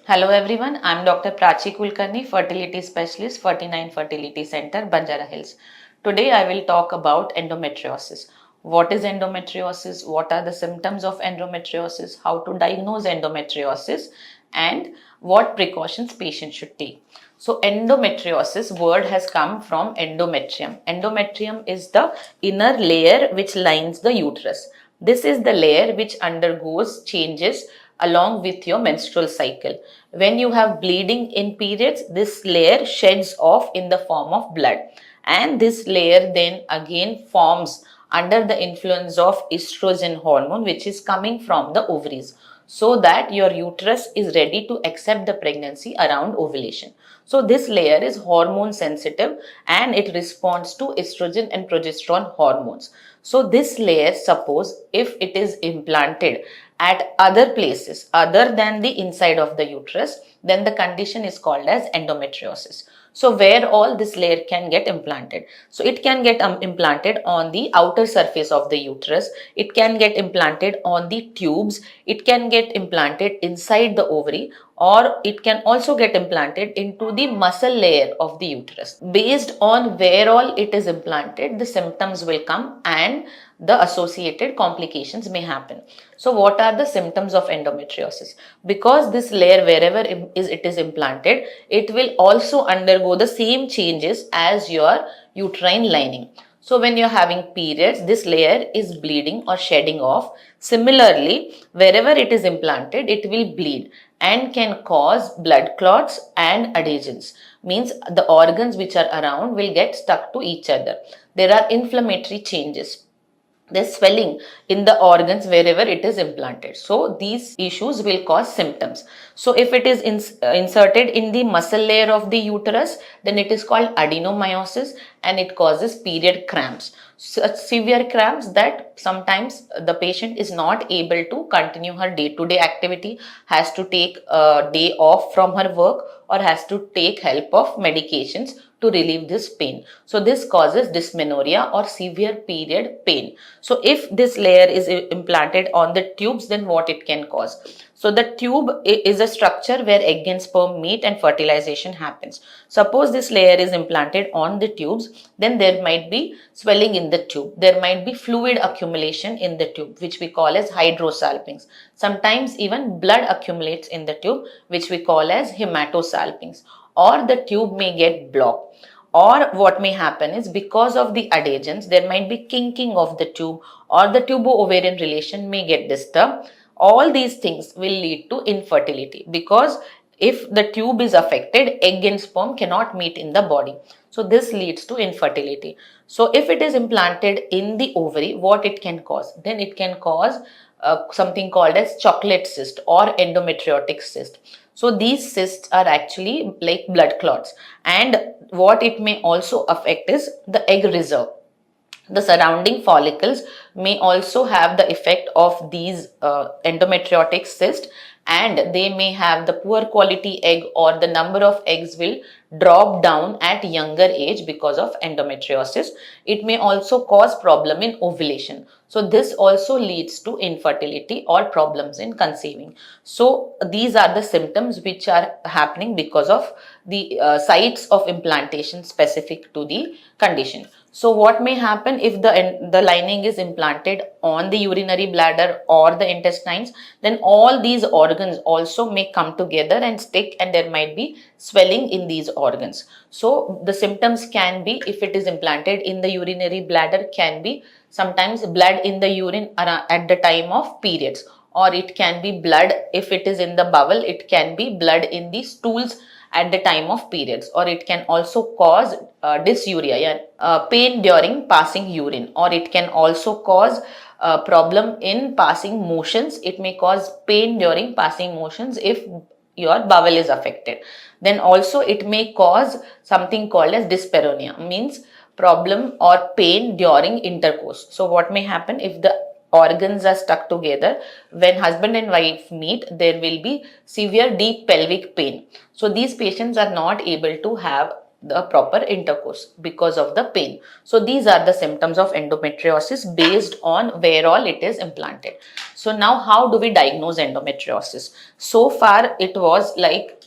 Hello everyone, I'm Dr. Prachee Kulkarni, fertility specialist, Ferty9 Fertility Center, Banjara Hills. Today I will talk about endometriosis. What is endometriosis? What are the symptoms of endometriosis? How to diagnose endometriosis? And what precautions patients should take. So endometriosis word has come from endometrium. Endometrium is the inner layer which lines the uterus. This is the layer which undergoes changes along with your menstrual cycle. When you have bleeding in periods, this layer sheds off in the form of blood, and this layer then again forms under the influence of estrogen hormone which is coming from the ovaries, so that your uterus is ready to accept the pregnancy around ovulation. So this layer is hormone sensitive and it responds to estrogen and progesterone hormones. So this layer, suppose if it is implanted at other places other than the inside of the uterus, then the condition is called as endometriosis. So where all this layer can get implanted? So it can get implanted on the outer surface of the uterus. It can get implanted on the tubes. It can get implanted inside the ovary, or it can also get implanted into the muscle layer of the uterus. Based on where all it is implanted, the symptoms will come and the associated complications may happen. So what are the symptoms of endometriosis? Because this layer, wherever it is implanted, it will also undergo the same changes as your uterine lining. So when you're having periods, this layer is bleeding or shedding off. Similarly, wherever it is implanted, it will bleed and can cause blood clots and adhesions. Means the organs which are around will get stuck to each other. There are inflammatory changes. There's swelling in the organs wherever it is implanted. So these issues will cause symptoms. So if it is inserted in the muscle layer of the uterus, then it is called adenomyosis and it causes period cramps. Such severe cramps that sometimes the patient is not able to continue her day-to-day activity, has to take a day off from her work, or has to take help of medications to relieve this pain. So this causes dysmenorrhea or severe period pain. So if this layer is implanted on the tubes, then what it can cause? So the tube is a structure where egg and sperm meet and fertilization happens. Suppose this layer is implanted on the tubes, then there might be swelling in the tube. There might be fluid accumulation in the tube, which we call as hydrosalpinx. Sometimes even blood accumulates in the tube, which we call as hematosalpinx. Or the tube may get blocked. Or what may happen is, because of the adhesions, there might be kinking of the tube, or the tubo-ovarian relation may get disturbed. All these things will lead to infertility, because if the tube is affected, egg and sperm cannot meet in the body. So this leads to infertility. So if it is implanted in the ovary, what it can cause? Then it can cause something called as chocolate cyst or endometriotic cyst. So these cysts are actually like blood clots, and what it may also affect is the egg reserve. The surrounding follicles may also have the effect of these endometriotic cysts, and they may have the poor quality egg, or the number of eggs will drop down at younger age because of endometriosis. It may also cause problem in ovulation. So this also leads to infertility or problems in conceiving. So these are the symptoms which are happening because of the sites of implantation specific to the condition. So what may happen if the lining is implanted on the urinary bladder or the intestines? Then all these organs also may come together and stick, and there might be swelling in these organs. So the symptoms can be, if it is implanted in the urinary bladder, can be sometimes blood in the urine at the time of periods, or it can be blood if it is in the bowel. It can be blood in the stools at the time of periods, or it can also cause dysuria, pain during passing urine, or it can also cause a problem in passing motions. It may cause pain during passing motions if your bowel is affected. Then also it may cause something called as dyspareunia, means problem or pain during intercourse. So what may happen if the organs are stuck together? When husband and wife meet, there will be severe deep pelvic pain. So these patients are not able to have the proper intercourse because of the pain. So these are the symptoms of endometriosis based on where all it is implanted. So now how do we diagnose endometriosis? So far it was like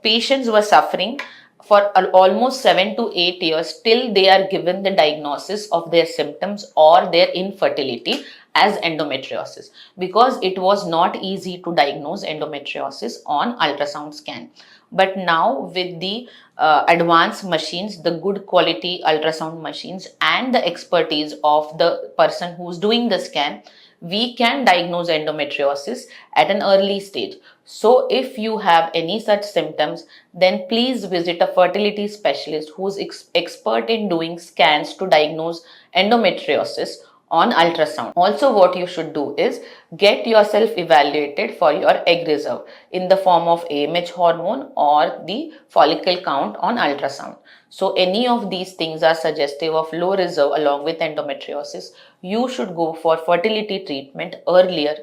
patients were suffering for almost 7 to 8 years till they are given the diagnosis of their symptoms or their infertility as endometriosis, because it was not easy to diagnose endometriosis on ultrasound scan. But now with the advanced machines, the good quality ultrasound machines and the expertise of the person who's doing the scan, we can diagnose endometriosis at an early stage. So if you have any such symptoms, then please visit a fertility specialist who's expert in doing scans to diagnose endometriosis on ultrasound. Also, what you should do is get yourself evaluated for your egg reserve in the form of AMH hormone or the follicle count on ultrasound. So any of these things are suggestive of low reserve along with endometriosis. You should go for fertility treatment earlier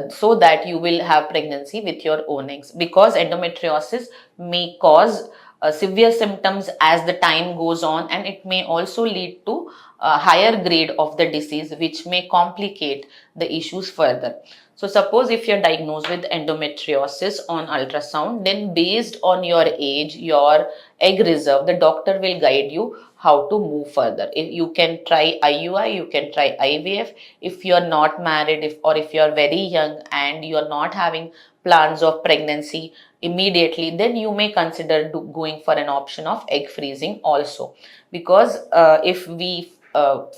so that you will have pregnancy with your own eggs, because endometriosis may cause severe symptoms as the time goes on, and it may also lead to a higher grade of the disease which may complicate the issues further. So suppose if you're diagnosed with endometriosis on ultrasound, then based on your age, your egg reserve, the doctor will guide you how to move further. If you can try IUI, you can try IVF. If you're not married, if you're very young and you're not having plans of pregnancy immediately, then you may consider going for an option of egg freezing also, because if we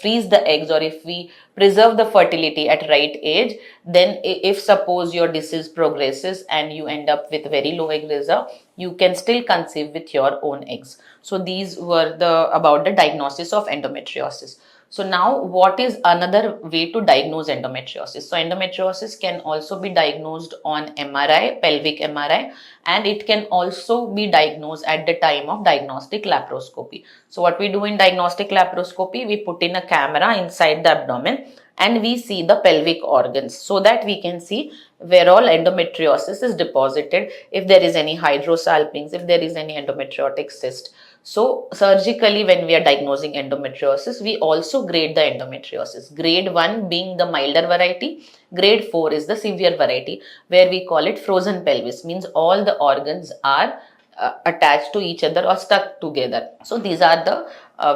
freeze the eggs or if we preserve the fertility at right age, then if suppose your disease progresses and you end up with very low egg reserve, you can still conceive with your own eggs. So these were the about the diagnosis of endometriosis. So now what is another way to diagnose endometriosis? So endometriosis can also be diagnosed on MRI, pelvic MRI, and it can also be diagnosed at the time of diagnostic laparoscopy. So what we do in diagnostic laparoscopy, we put in a camera inside the abdomen and we see the pelvic organs so that we can see where all endometriosis is deposited, if there is any hydrosalpinx, if there is any endometriotic cyst. So surgically, when we are diagnosing endometriosis, we also grade the endometriosis. Grade 1 being the milder variety, grade 4 is the severe variety, where we call it frozen pelvis, means all the organs are attached to each other or stuck together. So these are the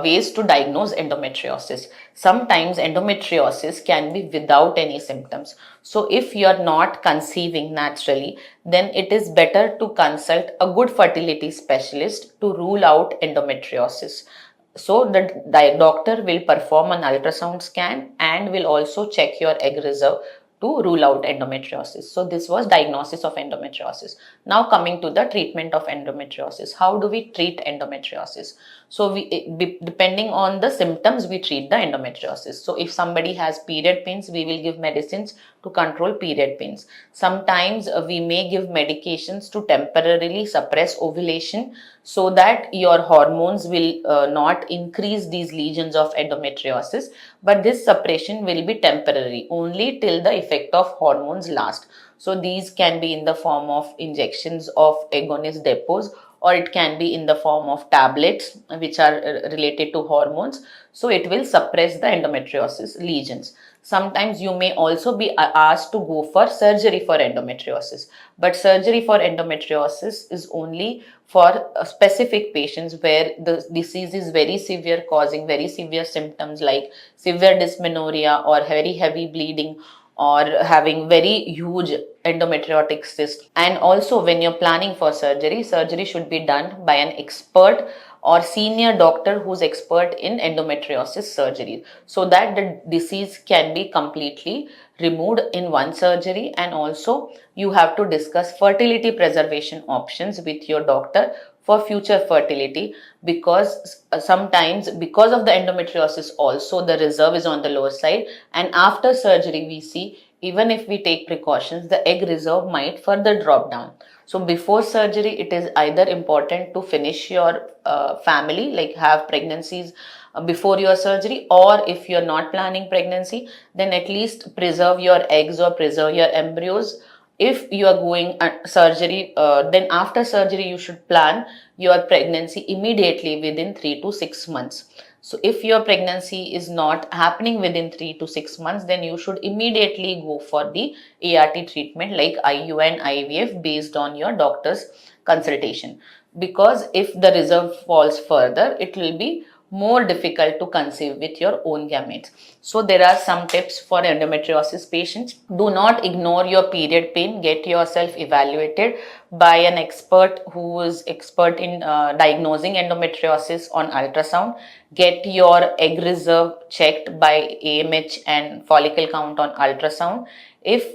ways to diagnose endometriosis. Sometimes endometriosis can be without any symptoms. So if you are not conceiving naturally, then it is better to consult a good fertility specialist to rule out endometriosis. So the doctor will perform an ultrasound scan and will also check your egg reserve to rule out endometriosis. So this was diagnosis of endometriosis. Now coming to the treatment of endometriosis. How do we treat endometriosis? So depending on the symptoms, we treat the endometriosis. So if somebody has period pains, we will give medicines to control period pains. Sometimes we may give medications to temporarily suppress ovulation so that your hormones will not increase these lesions of endometriosis, but this suppression will be temporary only till the effect of hormones last. So these can be in the form of injections of agonist depots, or it can be in the form of tablets which are related to hormones. So it will suppress the endometriosis lesions. Sometimes you may also be asked to go for surgery for endometriosis, but surgery for endometriosis is only for specific patients where the disease is very severe, causing very severe symptoms like severe dysmenorrhea or very heavy bleeding or having very huge endometriotic cyst. And also when you're planning for surgery, surgery should be done by an expert or senior doctor who's expert in endometriosis surgery, so that the disease can be completely removed in one surgery. And also you have to discuss fertility preservation options with your doctor for future fertility, because sometimes because of the endometriosis also the reserve is on the lower side, and after surgery we see even if we take precautions, the egg reserve might further drop down. So before surgery, it is either important to finish your family, like have pregnancies before your surgery, or if you're not planning pregnancy, then at least preserve your eggs or preserve your embryos If you are going surgery, then after surgery you should plan your pregnancy immediately within 3 to 6 months. So if your pregnancy is not happening within 3 to 6 months, then you should immediately go for the ART treatment like IUI and IVF based on your doctor's consultation. Because if the result falls further, it will be more difficult to conceive with your own gametes. So there are some tips for endometriosis patients. Do not ignore your period pain. Get yourself evaluated by an expert who is expert in diagnosing endometriosis on ultrasound. Get your egg reserve checked by AMH and follicle count on ultrasound. If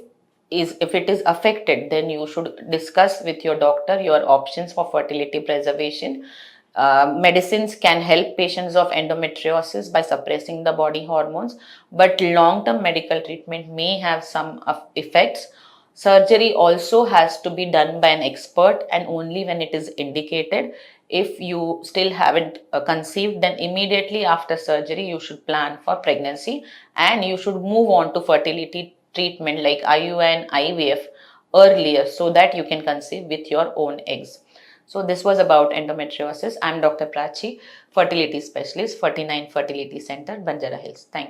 it is affected, then you should discuss with your doctor your options for fertility preservation. Medicines can help patients of endometriosis by suppressing the body hormones, but long-term medical treatment may have some effects. Surgery also has to be done by an expert and only when it is indicated. If you still haven't conceived, then immediately after surgery you should plan for pregnancy and you should move on to fertility treatment like IUI and IVF earlier so that you can conceive with your own eggs. So this was about endometriosis. I'm Dr. Prachee, fertility specialist, Ferty9 Fertility Center, Banjara Hills. Thank you.